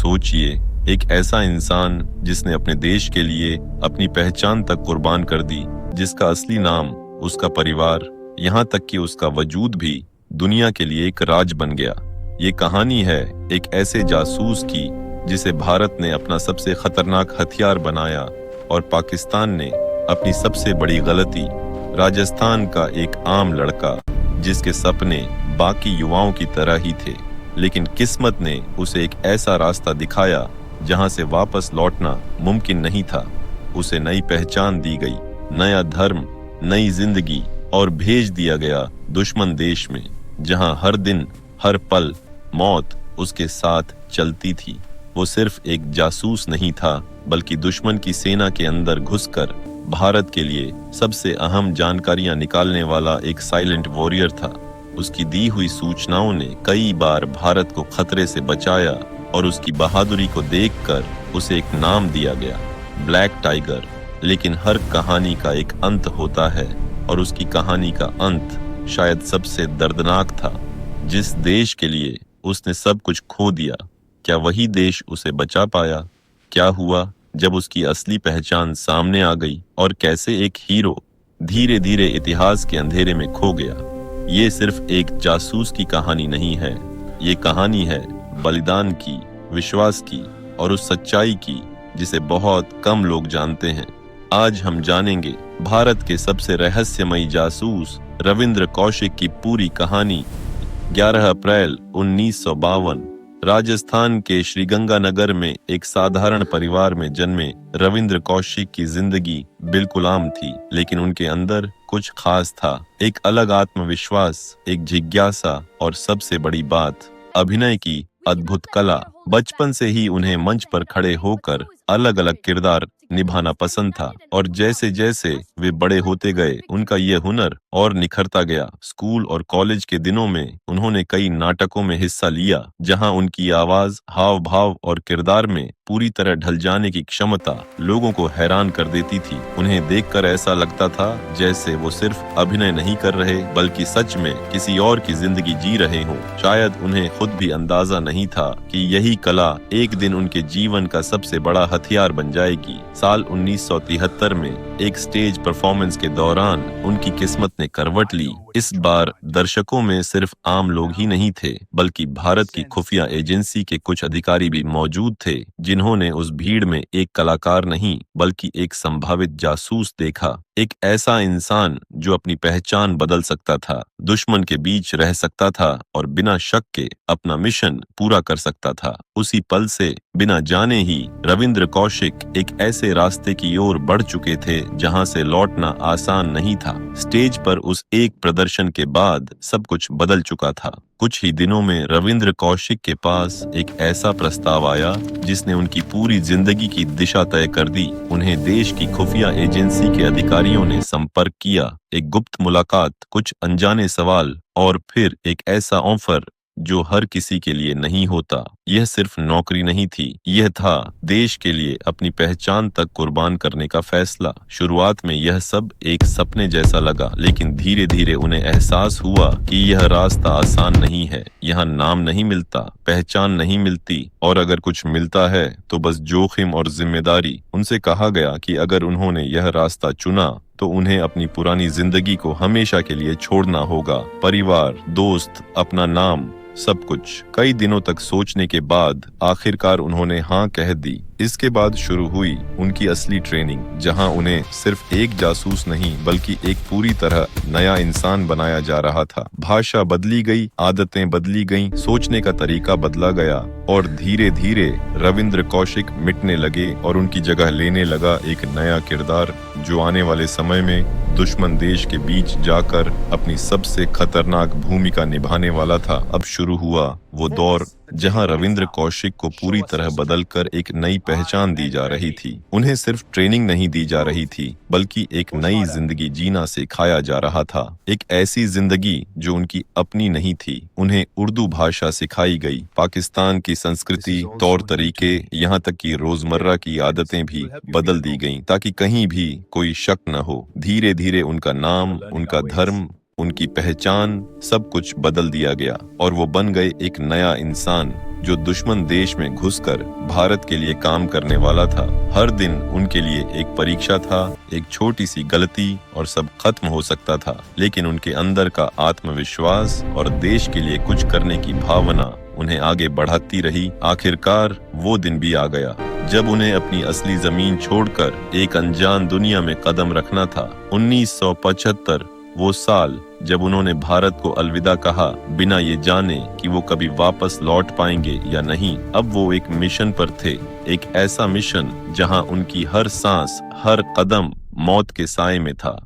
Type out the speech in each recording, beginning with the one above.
सोचिए, एक ऐसा इंसान जिसने अपने देश के लिए अपनी पहचान तक कुर्बान कर दी, जिसका असली नाम, उसका परिवार, यहाँ तक कि उसका वजूद भी दुनिया के लिए एक राज बन गया। ये कहानी है एक ऐसे जासूस की जिसे भारत ने अपना सबसे खतरनाक हथियार बनाया और पाकिस्तान ने अपनी सबसे बड़ी गलती। राजस्थान का एक आम लड़का जिसके सपने बाकी युवाओं की तरह ही थे, लेकिन किस्मत ने उसे एक ऐसा रास्ता दिखाया जहां से वापस लौटना मुमकिन नहीं था। उसे नई पहचान दी गई, नया धर्म, नई जिंदगी, और भेज दिया गया दुश्मन देश में, जहां हर दिन, हर पल मौत उसके साथ चलती थी। वो सिर्फ एक जासूस नहीं था, बल्कि दुश्मन की सेना के अंदर घुसकर भारत के लिए सबसे अहम जानकारियां निकालने वाला एक साइलेंट वॉरियर था। उसकी दी हुई सूचनाओं ने कई बार भारत को खतरे से बचाया और उसकी बहादुरी को देखकर उसे एक नाम दिया गया, ब्लैक टाइगर। लेकिन हर कहानी का एक अंत होता है, और उसकी कहानी का अंत शायद सबसे दर्दनाक था। जिस देश के लिए उसने सब कुछ खो दिया, क्या वही देश उसे बचा पाया? क्या हुआ जब उसकी असली पहचान सामने आ गई, और कैसे एक हीरो धीरे धीरे इतिहास के अंधेरे में खो गया? ये सिर्फ एक जासूस की कहानी नहीं है, ये कहानी है बलिदान की, विश्वास की, और उस सच्चाई की जिसे बहुत कम लोग जानते हैं। आज हम जानेंगे भारत के सबसे रहस्यमयी जासूस रविंद्र कौशिक की पूरी कहानी। 11 अप्रैल 1952 राजस्थान के श्रीगंगानगर में एक साधारण परिवार में जन्मे रविंद्र कौशिक की जिंदगी बिल्कुल आम थी, लेकिन उनके अंदर कुछ खास था। एक अलग आत्मविश्वास, एक जिज्ञासा, और सबसे बड़ी बात, अभिनय की अद्भुत कला। बचपन से ही उन्हें मंच पर खड़े होकर अलग अलग किरदार निभाना पसंद था, और जैसे जैसे वे बड़े होते गए, उनका यह हुनर और निखरता गया। स्कूल और कॉलेज के दिनों में उन्होंने कई नाटकों में हिस्सा लिया, जहां उनकी आवाज, हाव भाव और किरदार में पूरी तरह ढल जाने की क्षमता लोगों को हैरान कर देती थी। उन्हें देखकर ऐसा लगता था जैसे वो सिर्फ अभिनय नहीं कर रहे, बल्कि सच में किसी और की जिंदगी जी रहे हों। शायद उन्हें खुद भी अंदाजा नहीं था कि यही कला एक दिन उनके जीवन का सबसे बड़ा हथियार बन जाएगी। साल 1973 में एक स्टेज परफॉर्मेंस के दौरान उनकी किस्मत ने करवट ली। इस बार दर्शकों में सिर्फ आम लोग ही नहीं थे, बल्कि भारत की खुफिया एजेंसी के कुछ अधिकारी भी मौजूद थे, जिन्होंने उस भीड़ में एक कलाकार नहीं, बल्कि एक संभावित जासूस देखा। एक ऐसा इंसान जो अपनी पहचान बदल सकता था, दुश्मन के बीच रह सकता था, और बिना शक के अपना मिशन पूरा कर सकता था। उसी पल से, बिना जाने ही, रविंद्र कौशिक एक ऐसे रास्ते की ओर बढ़ चुके थे जहां से लौटना आसान नहीं था। स्टेज पर उस एक प्रदर्शन के बाद सब कुछ बदल चुका था। कुछ ही दिनों में रविंद्र कौशिक के पास एक ऐसा प्रस्ताव आया जिसने उनकी पूरी जिंदगी की दिशा तय कर दी। उन्हें देश की खुफिया एजेंसी के अधिकारियों ने संपर्क किया। एक गुप्त मुलाकात, कुछ अनजाने सवाल, और फिर एक ऐसा ऑफर जो हर किसी के लिए नहीं होता। यह सिर्फ नौकरी नहीं थी, यह था देश के लिए अपनी पहचान तक कुर्बान करने का फैसला। शुरुआत में यह सब एक सपने जैसा लगा, लेकिन धीरे धीरे उन्हें एहसास हुआ कि यह रास्ता आसान नहीं है। यहाँ नाम नहीं मिलता, पहचान नहीं मिलती, और अगर कुछ मिलता है तो बस जोखिम और जिम्मेदारी। उनसे कहा गया कि अगर उन्होंने यह रास्ता चुना तो उन्हें अपनी पुरानी जिंदगी को हमेशा के लिए छोड़ना होगा। परिवार, दोस्त, अपना नाम, सब कुछ। कई दिनों तक सोचने के बाद आखिरकार उन्होंने हाँ कह दी। इसके बाद शुरू हुई उनकी असली ट्रेनिंग, जहां उन्हें सिर्फ एक जासूस नहीं, बल्कि एक पूरी तरह नया इंसान बनाया जा रहा था। भाषा बदली गई, आदतें बदली गईं, सोचने का तरीका बदला गया, और धीरे धीरे रविंद्र कौशिक मिटने लगे और उनकी जगह लेने लगा एक नया किरदार, जो आने वाले समय में दुश्मन देश के बीच जाकर अपनी सबसे खतरनाक भूमिका निभाने वाला था। अब शुरू हुआ वो दौर जहां रविंद्र कौशिक को पूरी तरह बदलकर एक नई पहचान दी जा रही थी। उन्हें सिर्फ ट्रेनिंग नहीं दी जा रही थी, बल्कि एक नई जिंदगी जीना सिखाया जा रहा था। एक ऐसी जिंदगी जो उनकी अपनी नहीं थी। उन्हें उर्दू भाषा सिखाई गई, पाकिस्तान की संस्कृति, तौर तरीके, यहाँ तक कि रोजमर्रा की आदतें भी बदल दी गईं, ताकि कहीं भी कोई शक न हो। धीरे धीरे उनका नाम, उनका धर्म, उनकी पहचान, सब कुछ बदल दिया गया, और वो बन गए एक नया इंसान, जो दुश्मन देश में घुसकर भारत के लिए काम करने वाला था। हर दिन उनके लिए एक परीक्षा था। एक छोटी सी गलती और सब खत्म हो सकता था, लेकिन उनके अंदर का आत्मविश्वास और देश के लिए कुछ करने की भावना उन्हें आगे बढ़ाती रही। आखिरकार वो दिन भी आ गया जब उन्हें अपनी असली जमीन छोड़कर एक अनजान दुनिया में कदम रखना था। 1975, वो साल जब उन्होंने भारत को अलविदा कहा, बिना ये जाने कि वो कभी वापस लौट पाएंगे या नहीं। अब वो एक मिशन पर थे, एक ऐसा मिशन जहां उनकी हर सांस, हर कदम मौत के साए में था।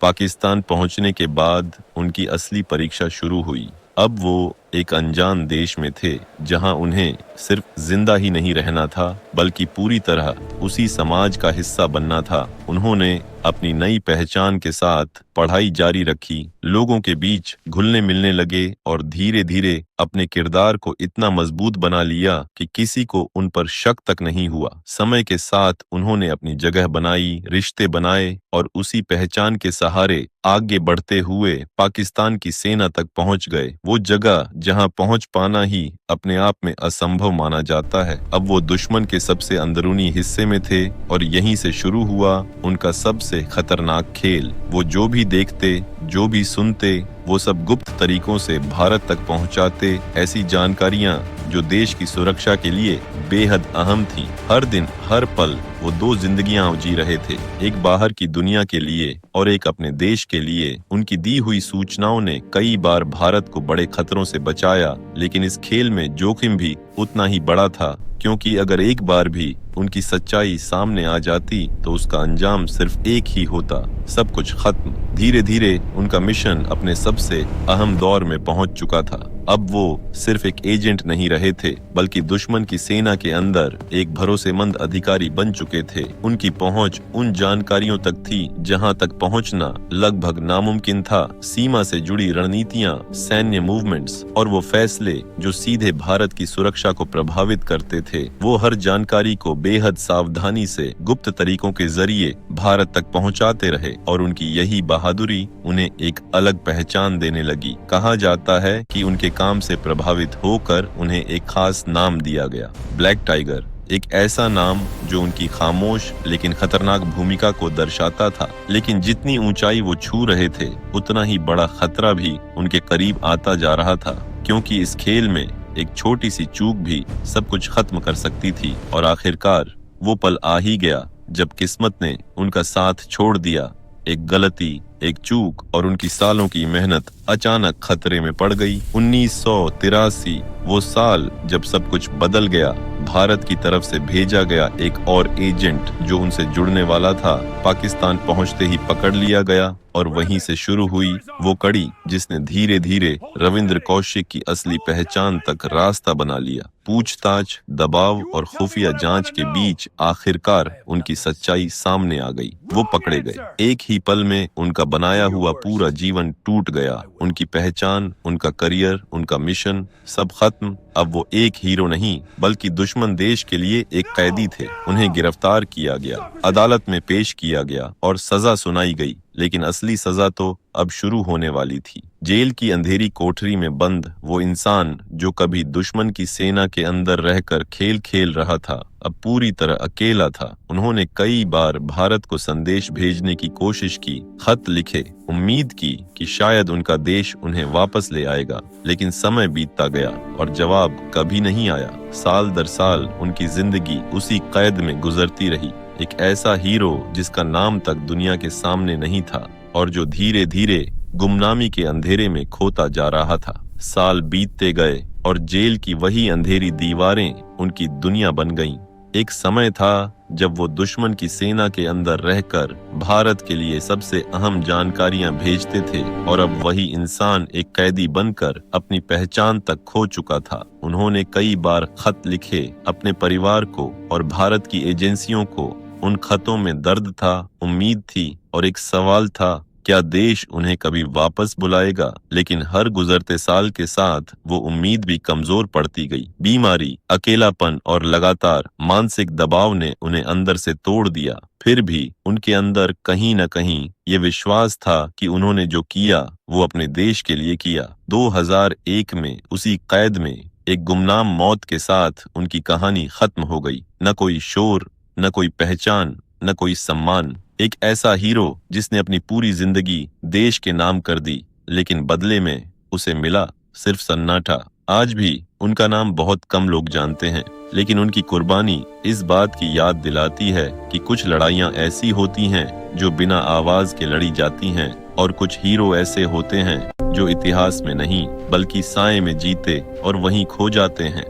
पाकिस्तान पहुंचने के बाद उनकी असली परीक्षा शुरू हुई। अब वो एक अनजान देश में थे जहां उन्हें सिर्फ जिंदा ही नहीं रहना था, बल्कि पूरी तरह उसी समाज का हिस्सा बनना था। उन्होंने अपनी नई पहचान के साथ पढ़ाई जारी रखी, लोगों के बीच घुलने मिलने लगे और धीरे धीरे अपने किरदार को इतना मजबूत बना लिया कि किसी को उन पर शक तक नहीं हुआ। समय के साथ उन्होंने अपनी जगह बनाई, रिश्ते बनाए और उसी पहचान के सहारे आगे बढ़ते हुए पाकिस्तान की सेना तक पहुंच गए। वो जगह जहां पहुंच पाना ही अपने आप में असंभव माना जाता है। अब वो दुश्मन के सबसे अंदरूनी हिस्से में थे और यहीं से शुरू हुआ उनका सबसे खतरनाक खेल। वो जो भी देखते, जो भी सुनते, वो सब गुप्त तरीकों से भारत तक पहुंचाते, ऐसी जानकारियां जो देश की सुरक्षा के लिए बेहद अहम थी। हर दिन, हर पल वो दो जिंदगियां जी रहे थे, एक बाहर की दुनिया के लिए और एक अपने देश के लिए। उनकी दी हुई सूचनाओं ने कई बार भारत को बड़े खतरों से बचाया, लेकिन इस खेल में जोखिम भी उतना ही बड़ा था, क्योंकि अगर एक बार भी उनकी सच्चाई सामने आ जाती तो उसका अंजाम सिर्फ एक ही होता, सब कुछ खत्म। धीरे धीरे उनका मिशन अपने सबसे अहम दौर में पहुंच चुका था। अब वो सिर्फ एक एजेंट नहीं रहे थे, बल्कि दुश्मन की सेना के अंदर एक भरोसेमंद अधिकारी बन चुके थे। उनकी पहुंच उन जानकारियों तक थी जहां तक पहुंचना लगभग नामुमकिन था। सीमा से जुड़ी रणनीतियां, सैन्य मूवमेंट्स और वो फैसले जो सीधे भारत की सुरक्षा को प्रभावित करते थे। वो हर जानकारी को बेहद सावधानी से गुप्त तरीकों के जरिए भारत तक पहुंचाते रहे और उनकी यही बहादुरी उन्हें एक अलग पहचान देने लगी। कहा जाता है कि उनके काम से प्रभावित होकर उन्हें एक खास नाम दिया गया, ब्लैक टाइगर। एक ऐसा नाम जो उनकी खामोश लेकिन खतरनाक भूमिका को दर्शाता था। लेकिन जितनी ऊंचाई वो छू रहे थे, उतना ही बड़ा खतरा भी उनके करीब आता जा रहा था, क्योंकि इस खेल में एक छोटी सी चूक भी सब कुछ खत्म कर सकती थी। और आखिरकार वो पल आ ही गया जब किस्मत ने उनका साथ छोड़ दिया। एक गलती, एक चूक और उनकी सालों की मेहनत अचानक खतरे में पड़ गई। 1983, वो साल जब सब कुछ बदल गया। भारत की तरफ से भेजा गया एक और एजेंट जो उनसे जुड़ने वाला था, पाकिस्तान पहुंचते ही पकड़ लिया गया और वहीं से शुरू हुई वो कड़ी जिसने धीरे धीरे रविंद्र कौशिक की असली पहचान तक रास्ता बना लिया। पूछताछ, दबाव और खुफिया जांच के बीच आखिरकार उनकी सच्चाई सामने आ गई। वो पकड़े गए। एक ही पल में उनका बनाया हुआ पूरा जीवन टूट गया। उनकी पहचान, उनका करियर, उनका मिशन, सब खत्म। अब वो एक हीरो नहीं, बल्कि दुश्मन देश के लिए एक कैदी थे। उन्हें गिरफ्तार किया गया, अदालत में पेश किया गया और सजा सुनाई गई। लेकिन असली सजा तो अब शुरू होने वाली थी। जेल की अंधेरी कोठरी में बंद वो इंसान जो कभी दुश्मन की सेना के अंदर रहकर खेल खेल रहा था, अब पूरी तरह अकेला था। उन्होंने कई बार भारत को संदेश भेजने की कोशिश की, खत लिखे, उम्मीद की कि शायद उनका देश उन्हें वापस ले आएगा। लेकिन समय बीतता गया और जवाब कभी नहीं आया। साल दर साल उनकी जिंदगी उसी कैद में गुजरती रही। एक ऐसा हीरो जिसका नाम तक दुनिया के सामने नहीं था और जो धीरे धीरे गुमनामी के अंधेरे में खोता जा रहा था। साल बीतते गए और जेल की वही अंधेरी दीवारें उनकी दुनिया बन गईं। एक समय था जब वो दुश्मन की सेना के अंदर रहकर भारत के लिए सबसे अहम जानकारियां भेजते थे और अब वही इंसान एक कैदी बनकर अपनी पहचान तक खो चुका था। उन्होंने कई बार खत लिखे अपने परिवार को और भारत की एजेंसियों को। उन खतों में दर्द था, उम्मीद थी और एक सवाल था, क्या देश उन्हें कभी वापस बुलाएगा? लेकिन हर गुजरते साल के साथ वो उम्मीद भी कमजोर पड़ती गई। बीमारी, अकेलापन और लगातार मानसिक दबाव ने उन्हें अंदर से तोड़ दिया। फिर भी उनके अंदर कहीं न कहीं ये विश्वास था कि उन्होंने जो किया वो अपने देश के लिए किया। 2001 में उसी कैद में एक गुमनाम मौत के साथ उनकी कहानी खत्म हो गई। न कोई शोर, न कोई पहचान, न कोई सम्मान। एक ऐसा हीरो जिसने अपनी पूरी जिंदगी देश के नाम कर दी, लेकिन बदले में उसे मिला सिर्फ सन्नाटा। आज भी उनका नाम बहुत कम लोग जानते हैं, लेकिन उनकी कुर्बानी इस बात की याद दिलाती है कि कुछ लड़ाइयां ऐसी होती हैं जो बिना आवाज के लड़ी जाती हैं, और कुछ हीरो ऐसे होते हैं जो इतिहास में नहीं बल्कि साए में जीते और वहीं खो जाते हैं।